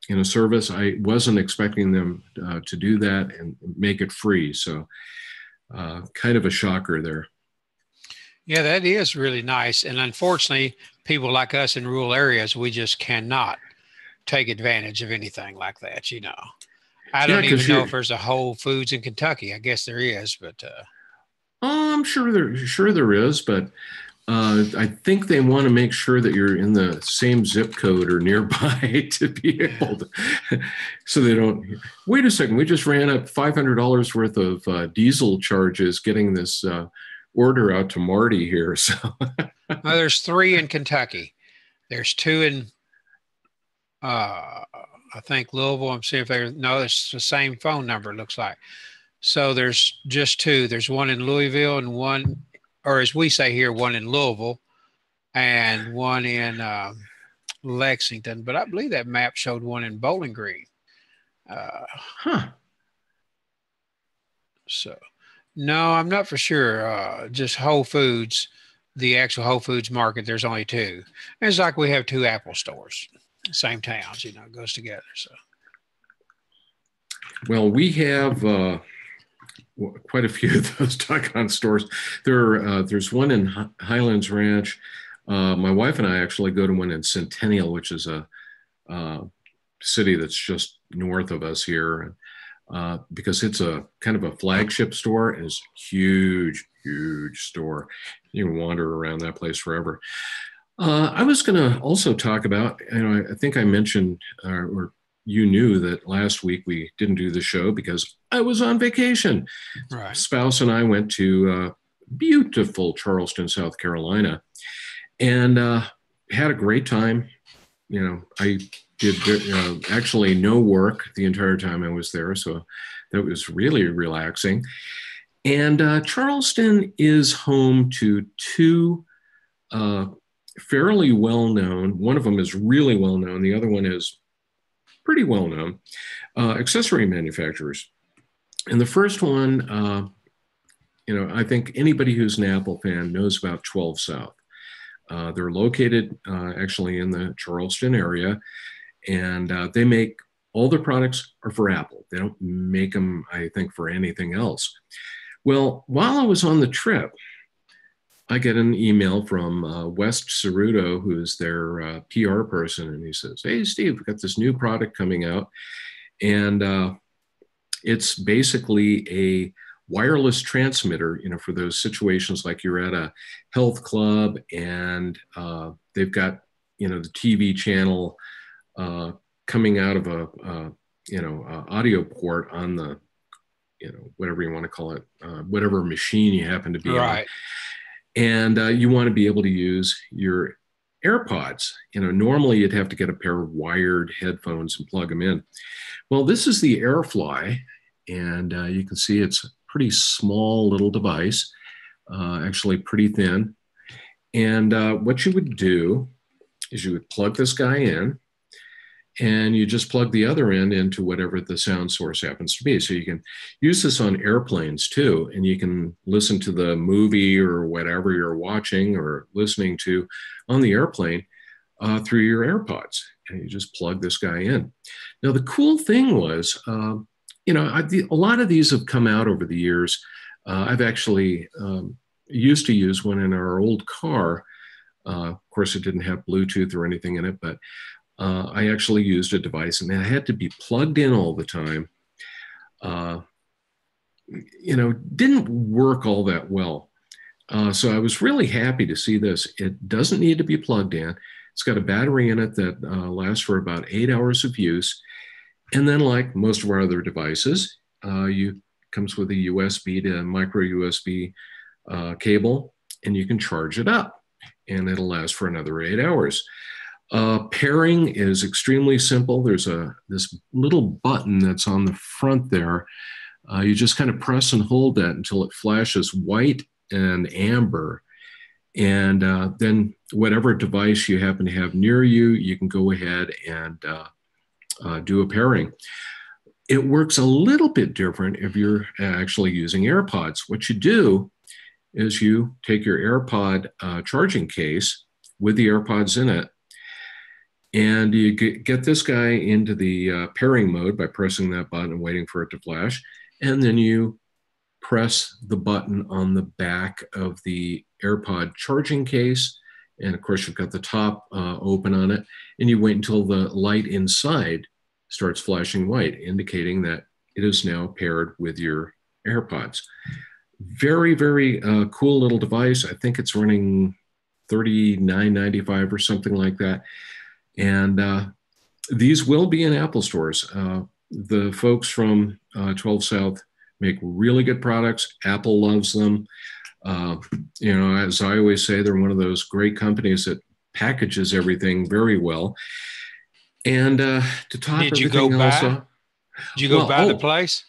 in a service. I wasn't expecting them to do that and make it free. So kind of a shocker there. Yeah, that is really nice. And unfortunately, people like us in rural areas, we just cannot take advantage of anything like that, I don't even know if there's a Whole Foods in Kentucky. I guess there is, but I'm sure there is, but I think they want to make sure that you're in the same zip code or nearby to be able to, so they don't, wait a second, we just ran up $500 worth of diesel charges getting this order out to Marty here. So Well, there's 3 in Kentucky. There's 2 in, I think Louisville. I'm seeing if no, it's the same phone number, it looks like. So there's just 2. There's one in Louisville and one, or as we say here, one in Louisville and one in Lexington. But I believe that map showed one in Bowling Green. huh. So, no, I'm not for sure. Just Whole Foods, the actual Whole Foods market, there's only 2. And it's like we have 2 Apple stores, same towns, it goes together. So, Well, we have quite a few of those doggone stores. There's one in Highlands Ranch. My wife and I actually go to one in Centennial, which is a city that's just north of us here, because it's a kind of a flagship store, and it's a huge, huge store. You can wander around that place forever. I was going to also talk about, I think I mentioned, or you knew that last week we didn't do the show because I was on vacation. right. Spouse and I went to beautiful Charleston, South Carolina, and had a great time. I did actually no work the entire time I was there, so that was really relaxing. And Charleston is home to 2 fairly well-known. One of them is really well-known. The other one is pretty well-known accessory manufacturers. And the first one, I think anybody who's an Apple fan knows about 12 South. They're located actually in the Charleston area, and they make all their products are for Apple. They don't make them, I think, for anything else. Well, while I was on the trip, I get an email from West Ceruto, who is their PR person, and he says, "Hey, Steve, we've got this new product coming out, and it's basically a wireless transmitter, for those situations like you're at a health club and they've got, the TV channel coming out of a audio port on the, whatever you want to call it, whatever machine you happen to be on. And you want to be able to use your AirPods. Normally you'd have to get a pair of wired headphones and plug them in. Well, this is the AirFly, and you can see it's a pretty small little device, actually pretty thin. And what you would do is you would plug this guy in, and you just plug the other end into whatever the sound source happens to be. So you can use this on airplanes too, and you can listen to the movie or whatever you're watching or listening to on the airplane through your AirPods, and you just plug this guy in. Now, the cool thing was, a lot of these have come out over the years. I've actually used to use one in our old car. Of course, it didn't have Bluetooth or anything in it, but I actually used a device, and it had to be plugged in all the time. Didn't work all that well. So I was really happy to see this. It doesn't need to be plugged in. It's got a battery in it that lasts for about 8 hours of use. And then, like most of our other devices, comes with a USB to micro USB cable, and you can charge it up, and it'll last for another 8 hours. Pairing is extremely simple. There's this little button that's on the front there. You just kind of press and hold that until it flashes white and amber. And then whatever device you happen to have near you, you can go ahead and do a pairing. It works a little bit different if you're actually using AirPods. What you do is you take your AirPod charging case with the AirPods in it, and you get this guy into the pairing mode by pressing that button and waiting for it to flash. And then you press the button on the back of the AirPod charging case. And of course, you've got the top open on it. And you wait until the light inside starts flashing white, indicating that it is now paired with your AirPods. Very, very cool little device. I think it's running $39.95 or something like that. And these will be in Apple stores. The folks from 12 South make really good products. Apple loves them. Uh, as I always say, they're one of those great companies that packages everything very well. And to top Did you go everything else by? off, Did you go well, by the oh, place?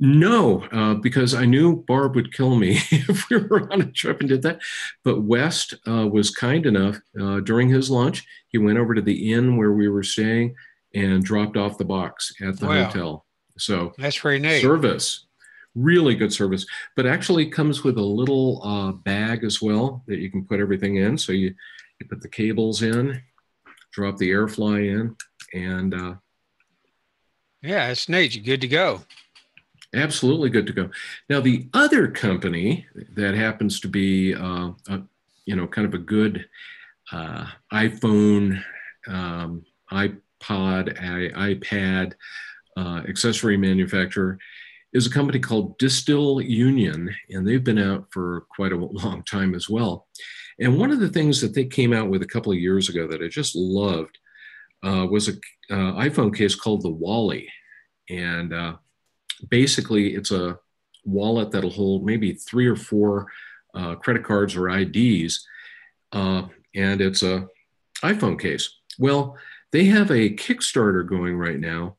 no, because I knew Barb would kill me if we were on a trip and did that. But West was kind enough during his lunch. He went over to the inn where we were staying and dropped off the box at the Well, hotel. So that's pretty neat. service, really good service, but actually comes with a little bag as well that you can put everything in. So you put the cables in, drop the AirFly in, and Yeah, it's neat. You're good to go. absolutely good to go. Now, the other company that happens to be, kind of a good iPhone, iPad accessory manufacturer is a company called Distill Union, and they've been out for quite a long time as well. And one of the things that they came out with a couple of years ago that I just loved was an iPhone case called the Wally. And basically, it's a wallet that'll hold maybe 3 or 4 credit cards or IDs, and it's a iPhone case. Well, they have a Kickstarter going right now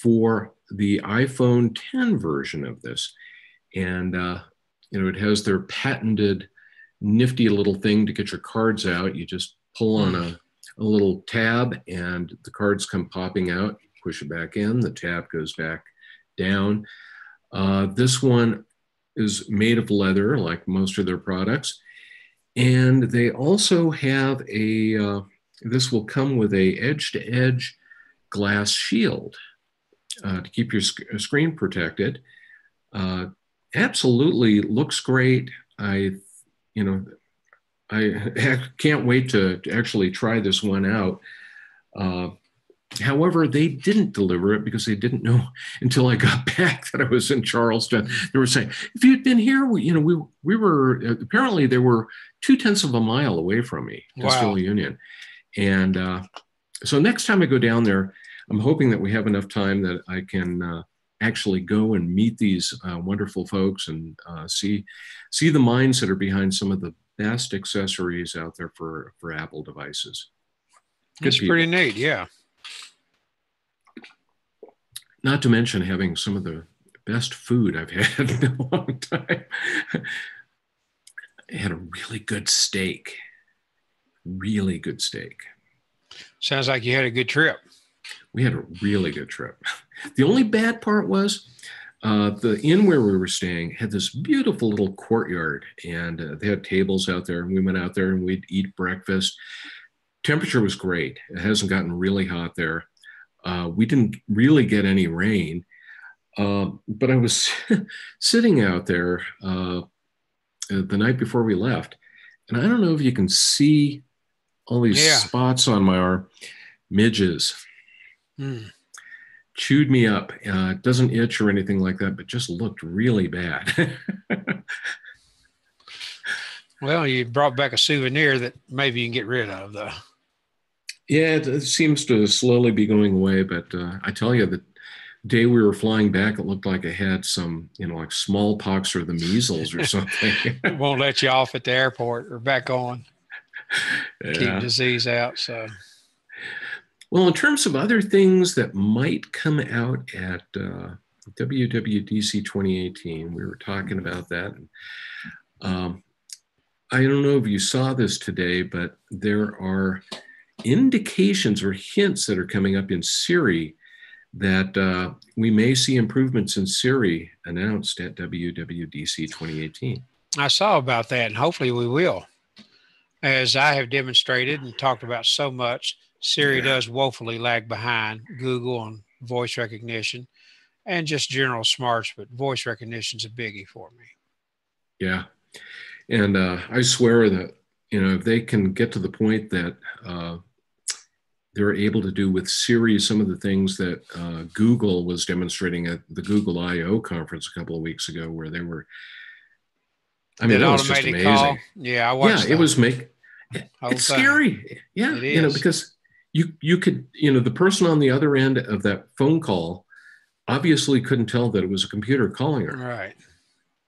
for the iPhone 10 version of this, and it has their patented nifty little thing to get your cards out. You just pull on a little tab, and the cards come popping out. Push it back in, the tab goes back down. This one is made of leather, like most of their products. And they also have this will come with a edge-to-edge glass shield to keep your screen protected. Absolutely looks great. I can't wait to actually try this one out. However, they didn't deliver it because they didn't know until I got back that I was in Charleston. They were saying, if you'd been here, we were apparently they were 0.2 of a mile away from me, Distill Union. And so next time I go down there, I'm hoping that we have enough time that I can actually go and meet these wonderful folks and see the minds that are behind some of the best accessories out there for Apple devices. It's pretty neat, yeah. Not to mention having some of the best food I've had in a long time. I had a really good steak. Really good steak. Sounds like you had a good trip. We had a really good trip. The only bad part was the inn where we were staying had this beautiful little courtyard, and they had tables out there, and we went out there and we'd eat breakfast. Temperature was great. It hasn't gotten really hot there. We didn't really get any rain, but I was sitting out there the night before we left, and I don't know if you can see all these spots on my arm, midges. Chewed me up. It doesn't itch or anything like that, but just looked really bad. Well, you brought back a souvenir that maybe you can get rid of, though. Yeah, it seems to slowly be going away, but I tell you, the day we were flying back, it looked like I had some, like smallpox or the measles or something. It won't let you off at the airport or back on. Yeah. Keep disease out, so. Well, in terms of other things that might come out at WWDC 2018, we were talking about that. I don't know if you saw this today, but there are indications or hints that are coming up in Siri that we may see improvements in Siri announced at WWDC 2018. I saw about that, and hopefully we will. As I have demonstrated and talked about so much, Siri does woefully lag behind Google on voice recognition and just general smarts, but voice recognition is a biggie for me. Yeah. And I swear that, if they can get to the point that they're able to do with Siri some of the things that Google was demonstrating at the Google I/O conference a couple of weeks ago, where they were, that was just amazing. Call. Yeah, I watched. Yeah, it was it's scary. Yeah, it is. Because you could, the person on the other end of that phone call obviously couldn't tell that it was a computer calling her. Right.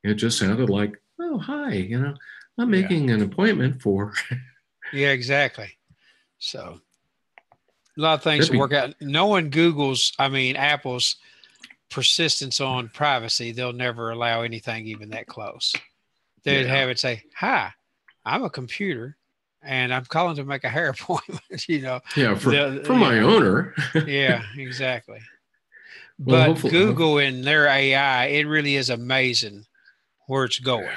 It just sounded like oh, hi, I'm Yeah. making an appointment for. Yeah, exactly. So a lot of things That'd to work be, out. No one Google's, I mean, Apple's persistence on privacy. They'll never allow anything even that close. They'd yeah, have it say, "Hi, I'm a computer, and I'm calling to make a hair appointment." yeah, for my Yeah, owner. yeah, exactly. Well, But hopefully, Google and their AI, it really is amazing where it's going.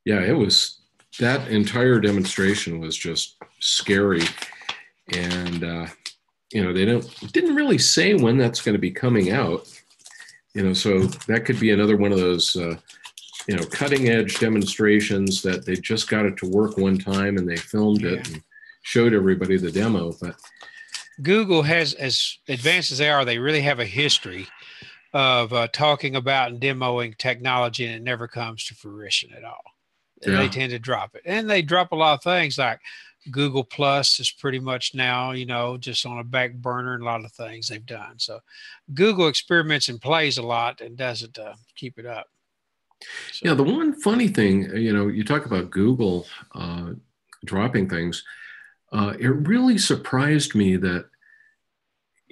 yeah, it was, that entire demonstration was just scary. And, they didn't really say when that's going to be coming out, so that could be another one of those, cutting edge demonstrations that they just got it to work one time and they filmed Yeah. it and showed everybody the demo. But Google has, as advanced as they are, they really have a history of talking about and demoing technology, and it never comes to fruition at all. They yeah, tend to drop it, and they drop a lot of things like Google Plus is pretty much now, just on a back burner, and a lot of things they've done. So Google experiments and plays a lot and doesn't keep it up. yeah, So the one funny thing, you talk about Google dropping things. It really surprised me that,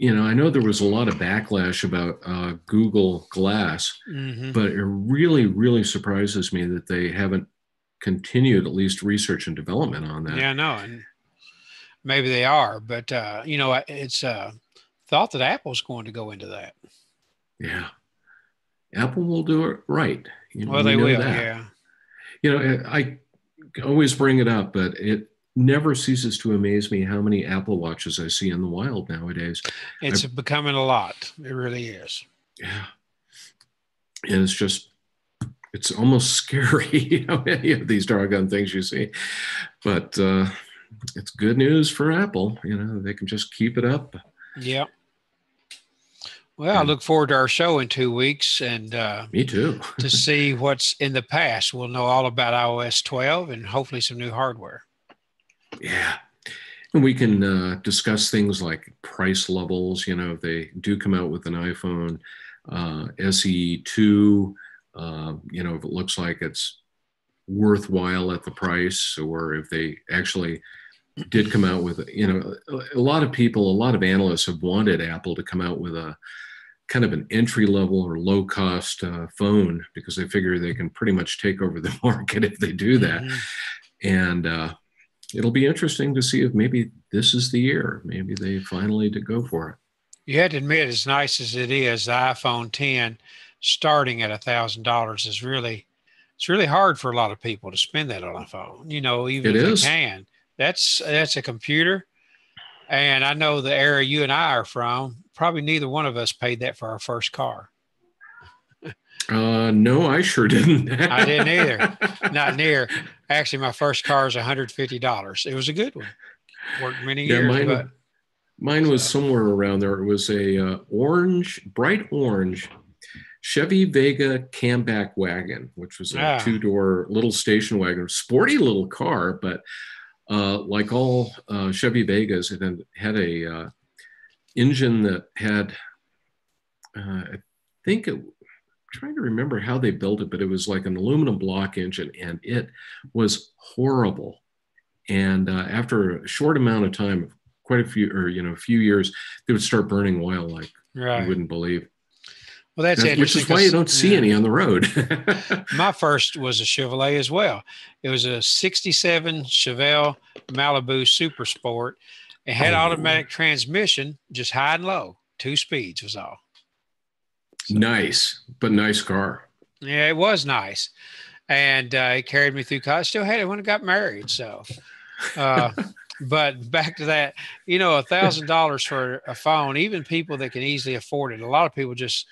I know there was a lot of backlash about Google Glass, mhm. but it really, really surprises me that they haven't continued at least research and development on that. Yeah, no, and maybe they are, but it's thought that Apple's going to go into that. Yeah, Apple will do it right. Well, We they know will, that. yeah. I always bring it up, but it never ceases to amaze me how many Apple Watches I see in the wild nowadays. It's becoming a lot. It really is. Yeah, and it's almost scary how many of these doggone things you see. But it's good news for Apple. They can just keep it up. Yeah. Well, I And look forward to our show in 2 weeks and me too. to see what's in the past. We'll know all about iOS 12 and hopefully some new hardware. Yeah. And we can discuss things like price levels. If they do come out with an iPhone SE2, if it looks like it's worthwhile at the price, or if they actually did come out with, a lot of people, a lot of analysts have wanted Apple to come out with a kind of an entry level or low cost phone, because they figure they can pretty much take over the market if they do that. Mm-hmm. And it'll be interesting to see if maybe this is the year. Maybe they finally did go for it. You had to admit, as nice as it is, the iPhone 10 starting at $1,000 is it's really hard for a lot of people to spend that on a phone, even It if they is. can. That's a computer. And I know the era you and I are from, probably neither one of us paid that for our first car. No, I sure didn't. I didn't either. Not near. Actually, my first car was $150. It was a good one. Worked many Yeah, years, but mine was so somewhere around there. It was a bright orange Chevy Vega camback wagon, which was a two-door little station wagon, sporty little car, but like all Chevy Vegas, it had a engine that had, I think I'm trying to remember how they built it, but it was like an aluminum block engine, and it was horrible. And after a short amount of time, quite a few, or a few years, they would start burning oil like you wouldn't believe. Well, that's interesting. Which is why you don't see any on the road. My first was a Chevrolet as well. It was a 67 Chevelle Malibu Super Sport. It had automatic transmission, just high and low. 2 speeds was all. So, nice, but nice car. Yeah, it was nice. And it carried me through college. Still had it when I got married. So, but back to that, $1,000 for a phone, even people that can easily afford it. A lot of people just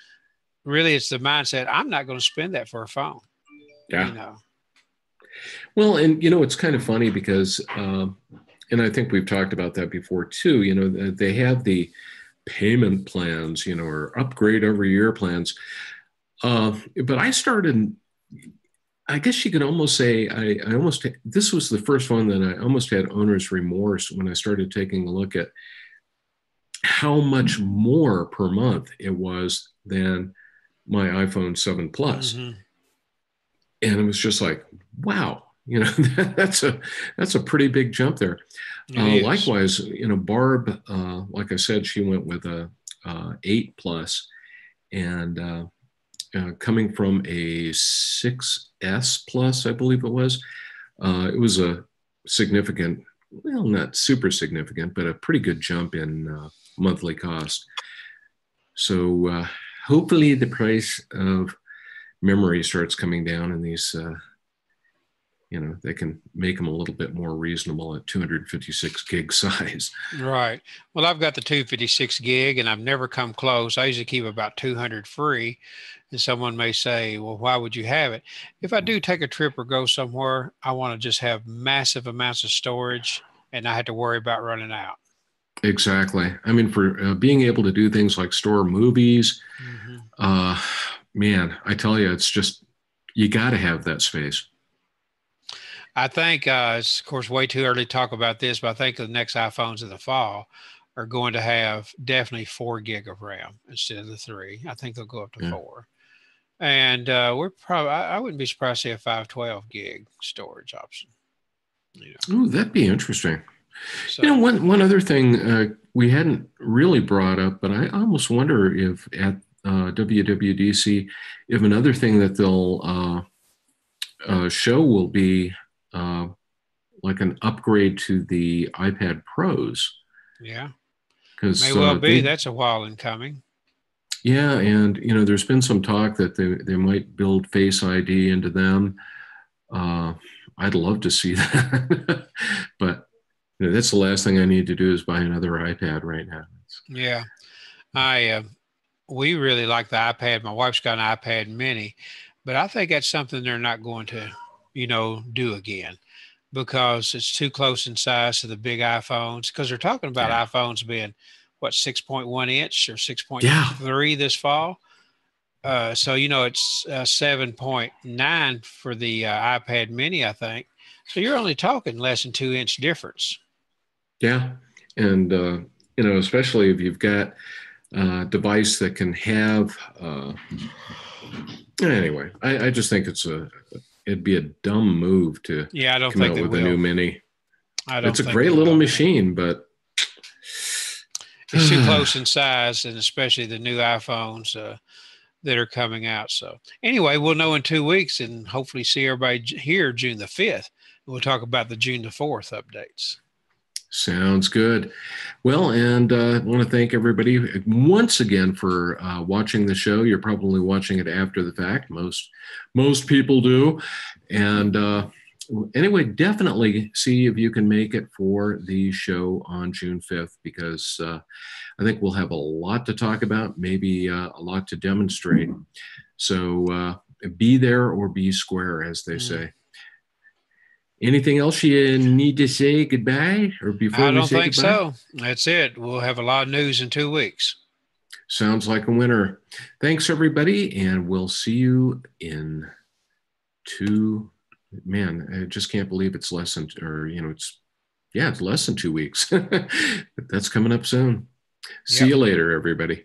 really, it's the mindset, I'm not going to spend that for a phone. Yeah. Well, and it's kind of funny because, and I think we've talked about that before too, they have the payment plans, or upgrade every year plans. But I started, I guess you could almost say, this was the first one that I almost had owner's remorse when I started taking a look at how much more per month it was than my iPhone 7 Plus. Mm-hmm. And it was just like, wow, that's a pretty big jump there. It is. Likewise, Barb, like I said, she went with a 8 plus, and coming from a 6S plus, I believe it was a significant, well, not super significant, but a pretty good jump in monthly cost. So hopefully the price of memory starts coming down, and these, they can make them a little bit more reasonable at 256 gig size. Right. Well, I've got the 256 gig and I've never come close. I usually keep about 200 free. And someone may say, well, why would you have it? If I do take a trip or go somewhere, I want to just have massive amounts of storage and I have to worry about running out. Exactly. I mean, for being able to do things like store movies, man, I tell you, it's just, you got to have that space. I think it's, of course, way too early to talk about this, but I think the next iPhones in the fall are going to have definitely 4 gig of RAM instead of the 3. I think they'll go up to 4. And we're probably, I wouldn't be surprised to see a 512 gig storage option. Oh, that'd be interesting. So, one other thing we hadn't really brought up, but I almost wonder if at WWDC, if another thing that they'll show will be like an upgrade to the iPad Pros. Yeah, because may well be. That's a while in coming. Yeah, and there's been some talk that they might build Face ID into them. I'd love to see that, but that's the last thing I need to do is buy another iPad right now. Yeah, we really like the iPad. My wife's got an iPad Mini, but I think that's something they're not going to, do again, because it's too close in size to the big iPhones. Because they're talking about iPhones being, 6.1 inch or 6.3 this fall. So, it's 7.9 for the iPad Mini, I think. So you're only talking less than 2-inch difference. Yeah. And, especially if you've got a device that can have, anyway, I just think it'd be a dumb move to come out with a new Mini. It's a great little machine, but it's too close in size, and especially the new iPhones that are coming out. So anyway, we'll know in 2 weeks and hopefully see everybody here June the 5th. We'll talk about the June the 4th updates. Sounds good. Well, and I want to thank everybody once again for watching the show. You're probably watching it after the fact. Most people do. And anyway, definitely see if you can make it for the show on June 5th, because I think we'll have a lot to talk about, maybe a lot to demonstrate. So be there or be square, as they say. Anything else you need to say goodbye or before we say goodbye? I don't think so. That's it. We'll have a lot of news in 2 weeks. Sounds like a winner. Thanks, everybody, and we'll see you in man, I just can't believe it's less than, it's less than 2 weeks. But that's coming up soon. See you later, everybody.